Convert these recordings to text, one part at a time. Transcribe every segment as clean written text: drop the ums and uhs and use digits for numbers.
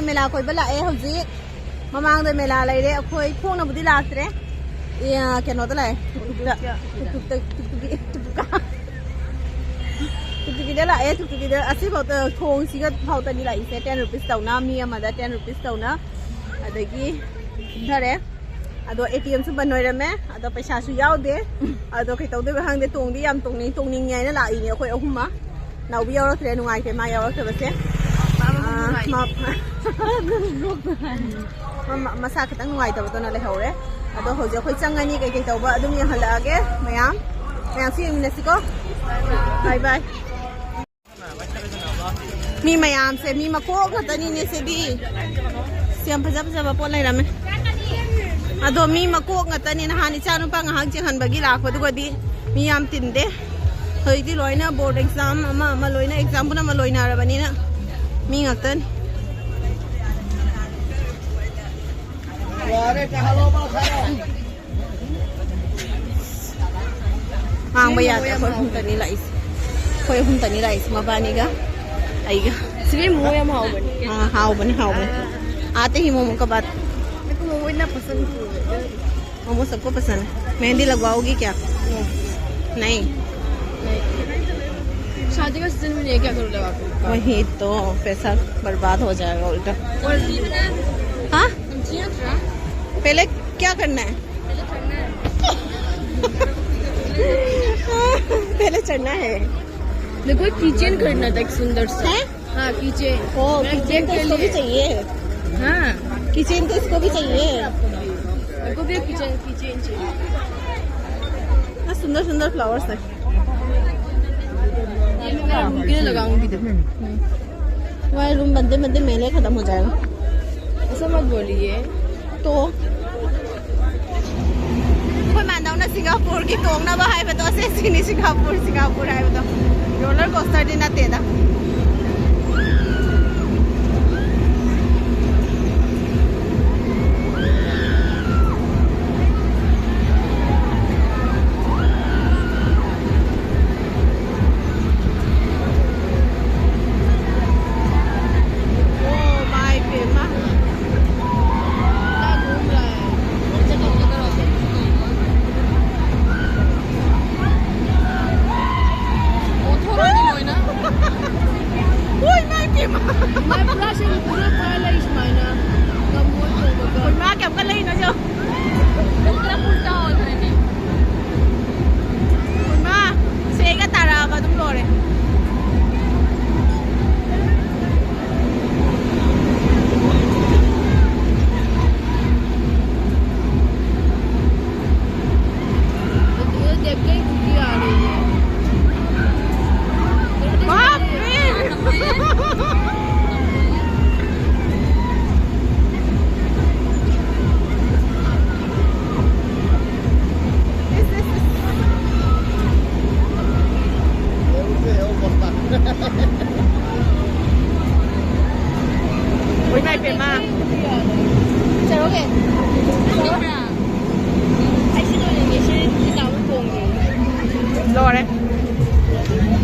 मेला कोई बला ए हौजी ममांग दे मेला लेरे अखोई खोंगना बुदी लाक्तरे केनो त लाए टुकटुकी दे लाए टुकटुकी दे असि बहुत खोंग सिगा फाउतनी लाई से 10 रुपीस तौना मी अमदा 10 रुपीस तौना अदगी धरे अदो ATM सु बनोइरमे अदो पैसा सु यावदे अदो कै तौदे हांगदे तोंगदी याम तोंगनिंग याइना लाइने अखोई अहुमा नाउबी यावरथ्रे नुंगाइते मा यावरथबसे मसा खतंग नुंगाइतबदोना लेहौरे अदो होजे अखोई चंगनी कै कै तौबा अदुम यहलागे मयाम सि मिनसिको बाय बाय मी मयाम से मी मको खतनी ने से दी सियम फजा फजा पोत लेरमे अदो मी मको ngतनी नहानि चानु पा ngahak जेहनबगी लाखबदुगदी मी याम तिनदे होइदी लोइना बोर्ड एग्जाम अमा लोइना एग्जाम पुना मा लोइना रबनीना मी ngतन हांग बया खोय हुंतनी लाइस खोय हुंतनी लाइस मबानीगा आइगा सिगे मोय हम हाउबनी हाउबनी आते ही मोमो का बात मेको मोमो इतना पसंद है मोमो सबको पसंद है मेहंदी लगवाओगी क्या नहीं शादी का सीजन में ये क्या करूँ लगा वही तो पैसा बर्बाद हो जाएगा उल्टा और हाँ पहले क्या करना है पहले चढ़ना है देखो किचन करना था एक सुंदर सा हाँ किचन ओ किचन तो इसको भी चाहिए हाँ किचन तो इसको भी चाहिए मेरे को भी किचन चाहिए सुंदर सुंदर फ्लावर्स है ये मैं रूम के लिए लगाऊंगी तुम्हारे रूम बनते बनते मेले खत्म हो जाएगा ऐसा मत बोलिए तो कोई मानदाव ना सिंगापुर की तोंगना बा है बतो से सिनी सिंगापुर है बतो रोलर कोस्टर दिन आते दा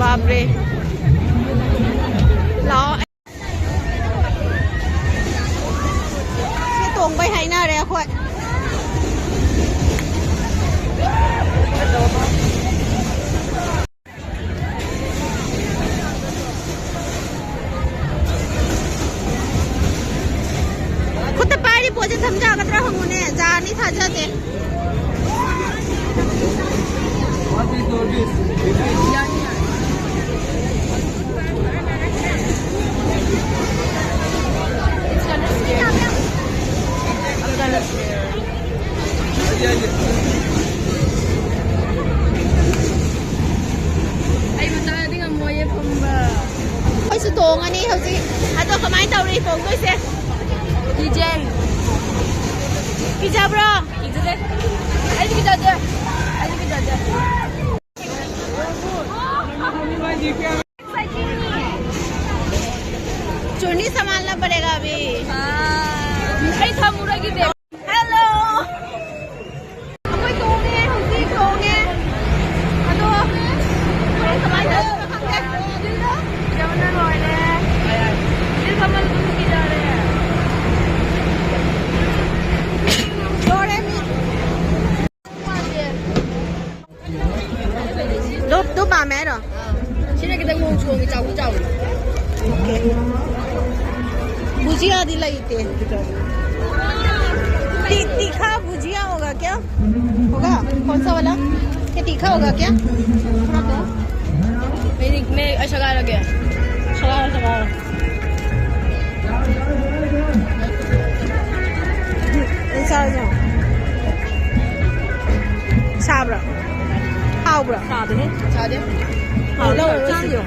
बाप रे लाओ तोंगไปให้หน้าเลยค่อยखुद पारी पोजे समझा कतरा हमने जा नहीं था जाते ay bata din ang moye pamba ay su tong ani hauji ato kamai tau ri tong doi se kijen kija bro kijen ay kita aja चुन्नी संभालना पड़ेगा अभी ay था मुरा की देख हेलो कोई तोंगे हौजी तोंगे अदो कोई समाज दा खंगे जमना रोए दिल कमल की जा रहे हैं थोंगे चावल चावल ओके भुजिया दी लगी थे तीखा भुजिया होगा क्या होगा कौन सा वाला क्या तीखा होगा क्या मैं शगार गया शगार Sabra. Haubra. Sabe?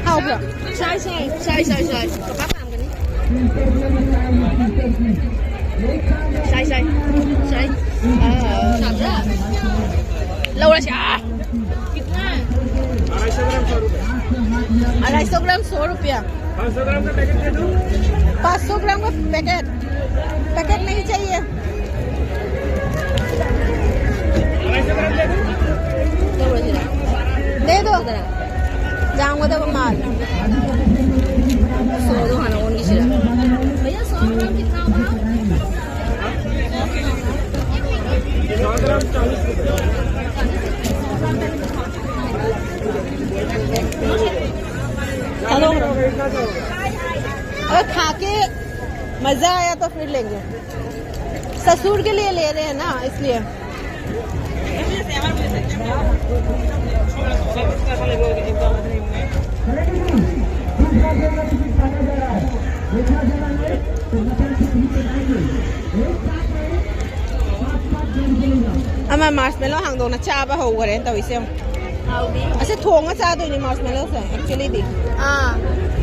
Haubra. Sai. Các làm cái này. Sai. Sabe ra? Lâu rồi chả. Kiतना? 250 ग्राम 100 रुपया 500 ग्राम का पैकेट दे दूं 500 ग्राम का पैकेट नहीं चाहिए 250 ग्राम दे दूं दे दो जाऊंगा तो माल 100 तो खाना कौन किसी ने भैया 100 ग्राम कितना हुआ 100 ग्राम 40 रुपये हेलो अगर खा के मजा आया तो फिर लेंगे ससुर के लिए ले रहे हैं ना इसलिए ama marshmallow hàng đồ nó cha ba hầu rồi tao xem sẽ thùng nó cha tôi đi marshmallow rồi actually đi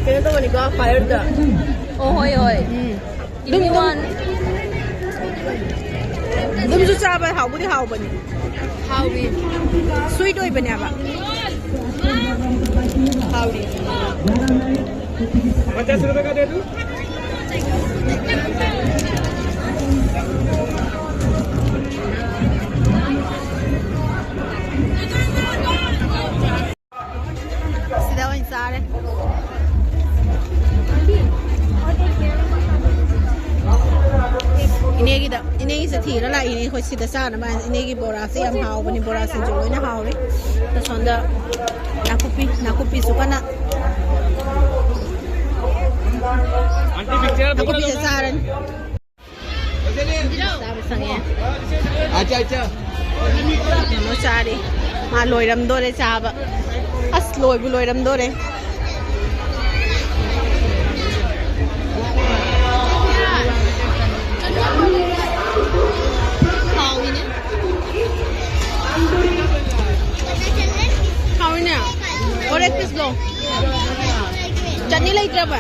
cái này tôi vẫn có fire đó ôi đúng đúng chú cha ba hầu bữa đi hầu bữa how we sweet đôi bữa nào 50 रुपए का दे दूं सीधा वहीं सारे इन्हें की सथी ना लाई इन्हें कोई सीधा सा ना बाय इन्हें की बोरा से हम हाउ बनी बोरा से जो इन्हें हाउ रे तो संदा नाकुपी सुकाना आंटी पिक्चर नाकुपी से सारन साब संगे अच्छा नो चारे मा लोयरम दोरे चाबा अस लोय बु लोयरम दोरे और एक पीस लो चटनी लाई तरफ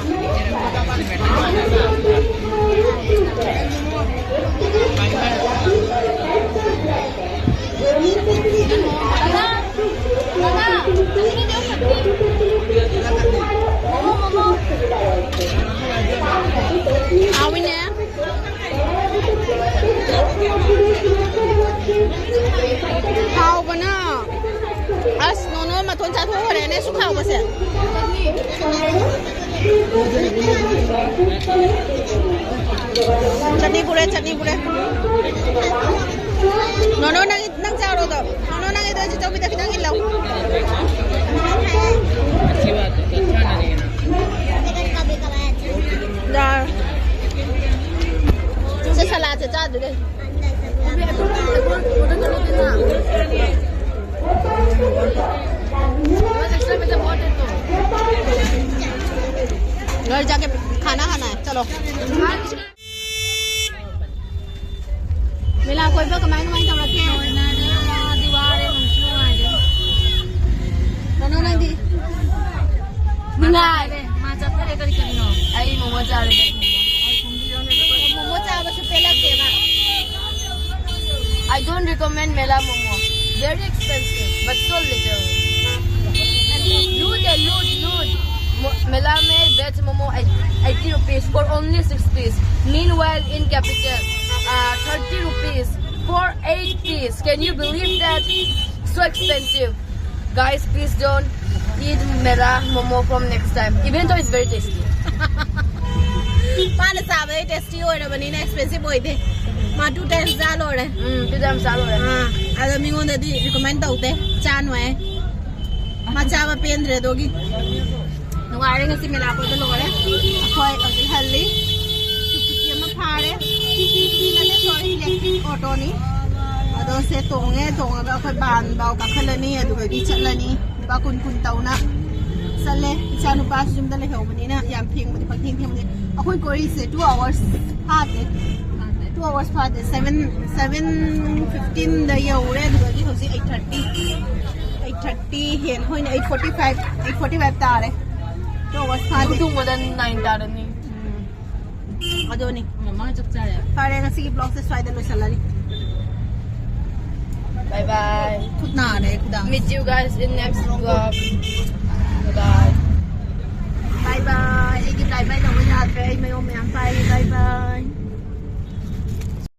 हाउ बना अस नोनो मा थोन चाथो रे ने सुखाव बसे चटनी पुरे नोनो नंग चारो तो नोनो नंग इधर से चौबी तक नंग लो अच्छी बात है अच्छा नहीं ना से सलाद से चाट दे घर जाके खाना है चलो मिला कोई भी कमाई हम रखे हैं दीवार है दी मोमो चाह बस पहला केना I don't recommend Mela Momo. Very expensive, but so little. Loot. Mela में veg momo 80 rupees for only 6 pieces. Meanwhile, in Capital, 30 rupees for 8 pieces. Can you believe that? So expensive. Guys, please don't eat Mela Momo from next time. Even though it's very tasty. पान साब है tasty हो रहा बनी ना expensive होई थे मा 2 times जाल हो रहा 2 times जाल हो रहा हां अगर मिंगो दी रिकमेंड तौते चान है मा चावा पेन रे दोगी नुगाई ngasi mela ko da lore akhoi agi halli tuki ma phare na le sorry electric auto ni ado se tonge tonga akhoi ban baw ka khalani adu gi chatlani ba kun kun tauna sale chanu pa jum da le hewmani na yam phing mani phang thing mani akhoi kori se 2 hours phate 2 hours phate 7:15 da yore adu gi hosi 8:30 hen hoina 8:45 tare 2 hours phate Tung mo dan 9 tara ni. ado ni Mama chak chaya. pare nga sige vlog sa swai da lo salari Bye bye. khut na re khudang Meet you guys in next vlog. Bye bye.